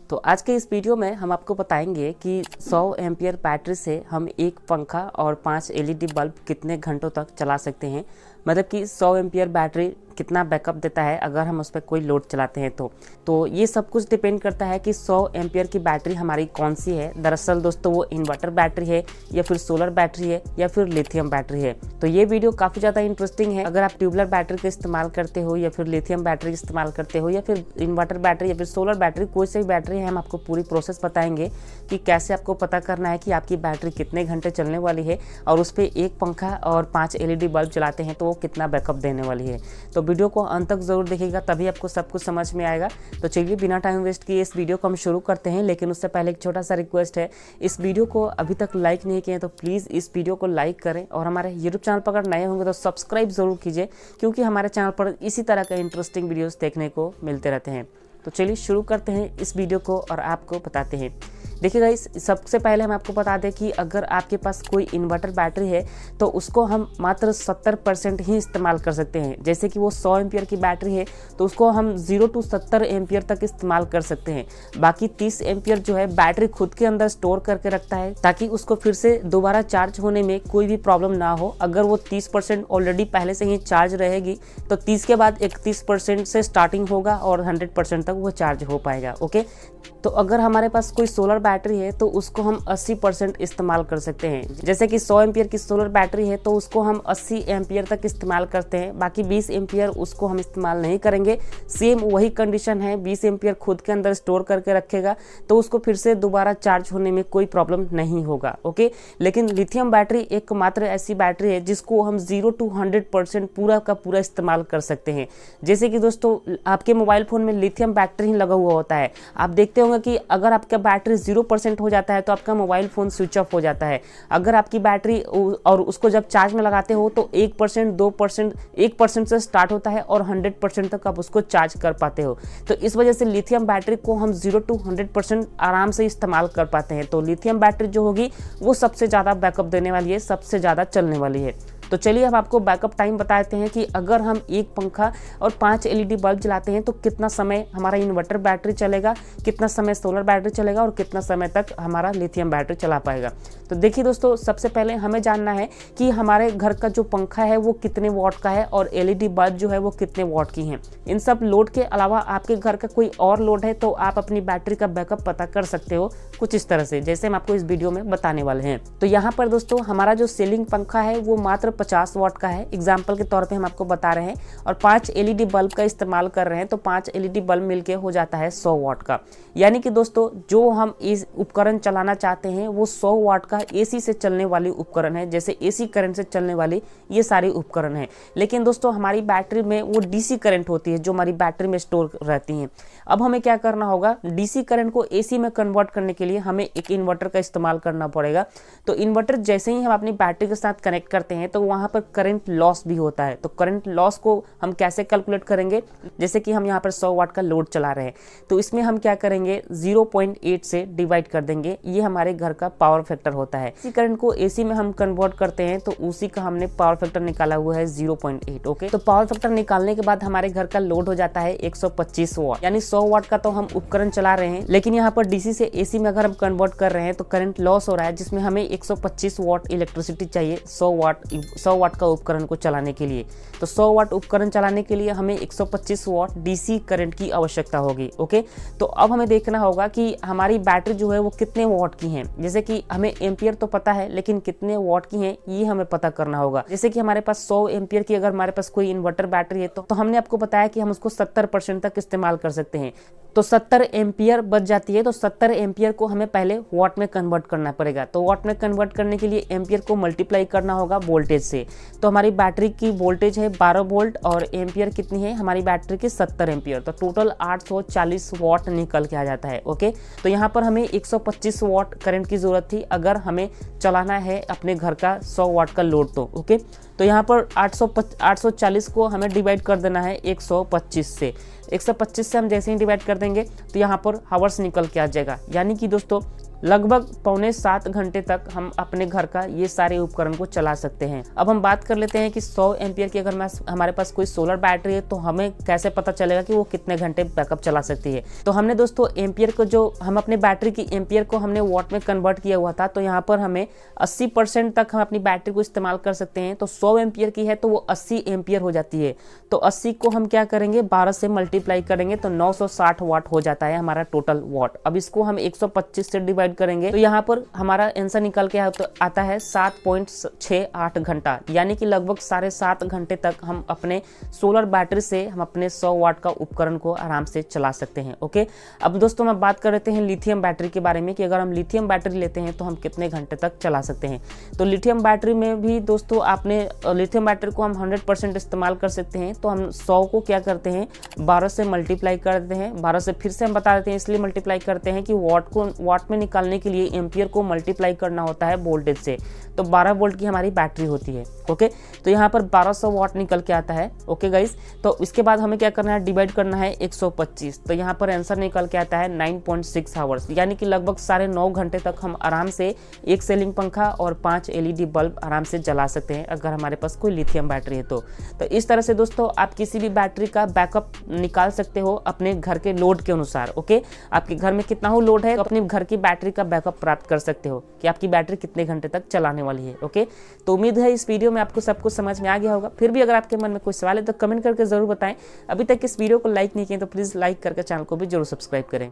तो आज के इस वीडियो में हम आपको बताएंगे कि 100 एम्पियर बैटरी से हम एक पंखा और 5 एलईडी बल्ब कितने घंटों तक चला सकते हैं। मतलब कि 100 एम्पियर बैटरी कितना बैकअप देता है अगर हम उस पर कोई लोड चलाते हैं तो ये सब कुछ डिपेंड करता है कि 100 एम्पियर की बैटरी हमारी कौन सी है। दरअसल दोस्तों वो इन्वर्टर बैटरी है या फिर सोलर बैटरी है या फिर लिथियम बैटरी है। तो ये वीडियो काफ़ी ज़्यादा इंटरेस्टिंग है। अगर आप ट्यूबलर बैटरी का इस्तेमाल करते हो या फिर लिथियम बैटरी इस्तेमाल करते हो या फिर इन्वर्टर बैटरी या फिर सोलर बैटरी, कोई सी भी बैटरी है, हम आपको पूरी प्रोसेस बताएंगे कि कैसे आपको पता करना है कि आपकी बैटरी कितने घंटे चलने वाली है और उस पर एक पंखा और 5 एलईडी बल्ब चलाते हैं तो वो कितना बैकअप देने वाली है। तो वीडियो को अंत तक जरूर देखिएगा, तभी आपको सब कुछ समझ में आएगा। तो चलिए बिना टाइम वेस्ट किए इस वीडियो को हम शुरू करते हैं। लेकिन उससे पहले एक छोटा सा रिक्वेस्ट है, इस वीडियो को अभी तक लाइक नहीं किए तो प्लीज़ इस वीडियो को लाइक करें और हमारे यूट्यूब चैनल पर अगर नए होंगे तो सब्सक्राइब जरूर कीजिए, क्योंकि हमारे चैनल पर इसी तरह के इंटरेस्टिंग वीडियोज़ देखने को मिलते रहते हैं। तो चलिए शुरू करते हैं इस वीडियो को और आपको बताते हैं। देखिए गाइस, सबसे पहले हम आपको बता दें कि अगर आपके पास कोई इन्वर्टर बैटरी है तो उसको हम मात्र 70% ही इस्तेमाल कर सकते हैं। जैसे कि वो 100 एम्पियर की बैटरी है तो उसको हम 0 to 70 एम्पियर तक इस्तेमाल कर सकते हैं। बाकी 30 एम्पियर जो है बैटरी खुद के अंदर स्टोर करके रखता है ताकि उसको फिर से दोबारा चार्ज होने में कोई भी प्रॉब्लम ना हो। अगर वो 30% ऑलरेडी पहले से ही चार्ज रहेगी तो 30 के बाद 31% से स्टार्टिंग होगा और 100% तक वो चार्ज हो पाएगा। ओके, तो अगर हमारे पास कोई सोलर बैटरी है तो उसको हम 80% इस्तेमाल कर सकते हैं। जैसे कि 100 एम्पियर की सोलर बैटरी है तो उसको हम 80 एम्पियर तक इस्तेमाल करते हैं, बाकी 20 एम्पियर उसको हम इस्तेमाल नहीं करेंगे। सेम वही कंडीशन है, 20 एम्पियर खुद के अंदर स्टोर करके रखेगा तो उसको फिर से दोबारा चार्ज होने में कोई प्रॉब्लम नहीं होगा। ओके, लेकिन लिथियम बैटरी एकमात्र ऐसी बैटरी है जिसको हम 0 to 100% पूरा का पूरा इस्तेमाल कर सकते हैं। जैसे कि दोस्तों आपके मोबाइल फ़ोन में लिथियम बैटरी ही लगा हुआ होता है। आप देखते होंगे कि अगर आपका बैटरी 0% हो जाता है तो आपका मोबाइल फ़ोन स्विच ऑफ हो जाता है। अगर आपकी बैटरी और उसको जब चार्ज में लगाते हो तो 1%, 2%, 1% से स्टार्ट होता है और 100% तक आप उसको चार्ज कर पाते हो। तो इस वजह से लिथियम बैटरी को हम 0 to 100% आराम से इस्तेमाल कर पाते हैं। तो लिथियम बैटरी जो होगी वो सबसे ज़्यादा बैकअप देने वाली है, सबसे ज़्यादा चलने वाली है। तो चलिए अब आपको बैकअप टाइम बताते हैं कि अगर हम एक पंखा और 5 एलईडी बल्ब जलाते हैं तो कितना समय हमारा इन्वर्टर बैटरी चलेगा, कितना समय सोलर बैटरी चलेगा और कितना समय तक हमारा लिथियम बैटरी चला पाएगा। तो देखिए दोस्तों, सबसे पहले हमें जानना है कि हमारे घर का जो पंखा है वो कितने वॉट का है और एलईडी बल्ब जो है वो कितने वॉट की हैं। इन सब लोड के अलावा आपके घर का कोई और लोड है तो आप अपनी बैटरी का बैकअप पता कर सकते हो कुछ इस तरह से, जैसे हम आपको इस वीडियो में बताने वाले हैं। तो यहाँ पर दोस्तों हमारा जो सीलिंग पंखा है वो मात्र 50 वाट का है, एग्जाम्पल के तौर पे हम आपको बता रहे हैं, और 5 एलईडी बल्ब का इस्तेमाल कर रहे हैं तो 5 एलईडी बल्ब मिलके हो जाता है 100 वाट का। यानी कि दोस्तों जो हम इस उपकरण चलाना चाहते हैं वो 100 वाट का एसी से चलने वाली उपकरण है, जैसे एसी करंट से चलने वाली ये सारे उपकरण हैं। लेकिन दोस्तों हमारी बैटरी में वो डीसी करंट होती है जो हमारी बैटरी में स्टोर रहती हैं। अब हमें क्या करना होगा, डीसी करंट को एसी में कन्वर्ट करने के लिए हमें एक इन्वर्टर का इस्तेमाल करना पड़ेगा। तो इन्वर्टर जैसे ही हम अपनी बैटरी के साथ कनेक्ट करते हैं तो वहाँ पर करंट लॉस भी होता है। तो करंट लॉस को हम कैसे कैलकुलेट करेंगे, जैसे कि हम यहाँ पर 100 वाट का लोड चला रहे हैं तो इसमें हम क्या करेंगे, 0.8 से डिवाइड कर देंगे। ये हमारे घर का पावर फैक्टर होता है। इसी करंट को एसी में हम कन्वर्ट करते हैं तो उसी का हमने पावर फैक्टर निकाला हुआ है 0.8। ओके, तो पावर फैक्टर निकालने के बाद हमारे घर का लोड हो जाता है 125 वाट, यानी 100 वाट का तो हम उपकरण चला रहे हैं, लेकिन यहाँ पर डीसी से एसी में अगर हम कन्वर्ट कर रहे हैं तो करंट लॉस हो रहा है, जिसमें हमें 125 वाट इलेक्ट्रिसिटी चाहिए 100 वाट का उपकरण को चलाने के लिए। तो 100 वाट उपकरण चलाने के लिए हमें 125 वाट डीसी करंट की आवश्यकता होगी। ओके, तो अब हमें देखना होगा कि हमारी बैटरी जो है वो कितने वाट की है। जैसे कि हमें एम्पियर तो पता है लेकिन कितने वाट की है ये हमें पता करना होगा। जैसे कि हमारे पास 100 एम्पियर की अगर हमारे पास कोई इन्वर्टर बैटरी है तो हमने आपको बताया कि हम उसको 70% तक इस्तेमाल कर सकते हैं। तो 70 एम्पियर बच जाती है, तो 70 एम्पियर को हमें पहले वाट में कन्वर्ट करना पड़ेगा। तो वाट में कन्वर्ट करने के लिए एम्पियर को मल्टीप्लाई करना होगा वोल्टेज से। तो हमारी बैटरी की वोल्टेज है 12 वोल्ट और एम्पियर कितनी है हमारी बैटरी की 70 एम्पियर, तो टोटल 840 वाट निकल के आ जाता है। ओके, तो यहाँ पर हमें 125 वाट करंट की जरूरत थी अगर हमें चलाना है अपने घर का 100 वाट का लोड। तो ओके, तो यहाँ पर 840 को हमें डिवाइड कर देना है 125 से। 125 से हम जैसे ही डिवाइड कर देंगे तो यहाँ पर हावर्स निकल के आ जाएगा। यानी कि दोस्तों लगभग 6.25 घंटे तक हम अपने घर का ये सारे उपकरण को चला सकते हैं। अब हम बात कर लेते हैं कि 100 एम्पियर की अगर हमारे पास कोई सोलर बैटरी है तो हमें कैसे पता चलेगा कि वो कितने घंटे बैकअप चला सकती है। तो हमने दोस्तों एम्पियर को, जो हम अपने बैटरी की एम्पियर को हमने वॉट में कन्वर्ट किया हुआ था, तो यहाँ पर हमें 80% तक हम अपनी बैटरी को इस्तेमाल कर सकते हैं। तो 100 एम्पियर की है तो वो 80 एम्पियर हो जाती है। तो 80 को हम क्या करेंगे, 12 से मल्टीप्लाई करेंगे तो 960 वाट हो जाता है हमारा टोटल वाट। अब इसको हम 125 से डिवाइड करेंगे तो यहाँ पर हमारा आंसर निकल के आता है 7.68 घंटा, यानी कि लगभग 7.5 घंटे तक हम अपने सोलर बैटरी से हम अपने 100 वाट का उपकरण को आराम से चला सकते हैं। ओके, अब दोस्तों हम बात कर लेते हैं लिथियम बैटरी के बारे में कि अगर हम लिथियम बैटरी लेते हैं तो हम कितने घंटे तक चला सकते हैं। तो लिथियम बैटरी में भी दोस्तों आपने लिथियम बैटरी को हम 100% इस्तेमाल कर सकते हैं। तो हम 100 को क्या करते हैं, 12 से मल्टीप्लाई कर देते हैं। 12 से फिर से हम बता देते हैं इसलिए मल्टीप्लाई करते हैं कि वाट में निकालने के लिए एम्पियर को मल्टीप्लाई करना होता है वोल्टेज से। तो 12 वोल्ट की हमारी बैटरी होती है। ओके, तो यहाँ पर 1200 वाट निकल के आता है। ओके गाइस, तो इसके बाद हमें क्या करना है, डिवाइड करना है 125। तो यहाँ पर आंसर निकल के आता है 9.6 आवर्स, यानी कि लगभग 9.5 घंटे तक हम आराम से एक सीलिंग पंखा और 5 एलईडी बल्ब आराम से जला सकते हैं अगर हमारे पास कोई लिथियम बैटरी है तो इस तरह से दोस्तों आप किसी भी बैटरी का बैकअप निकाल सकते हो अपने घर के लोड के अनुसार। ओके, आपके घर में कितना हो लोड है तो अपने घर की बैटरी का बैकअप प्राप्त कर सकते हो कि आपकी बैटरी कितने घंटे तक चलाने वाली है। ओके, तो उम्मीद है इस वीडियो में आपको सब कुछ समझ में आ गया होगा। फिर भी अगर आपके मन में कोई सवाल है तो कमेंट करके जरूर बताएं। अभी तक इस वीडियो को लाइक नहीं किए तो प्लीज लाइक करके चैनल को भी जरूर सब्सक्राइब करें।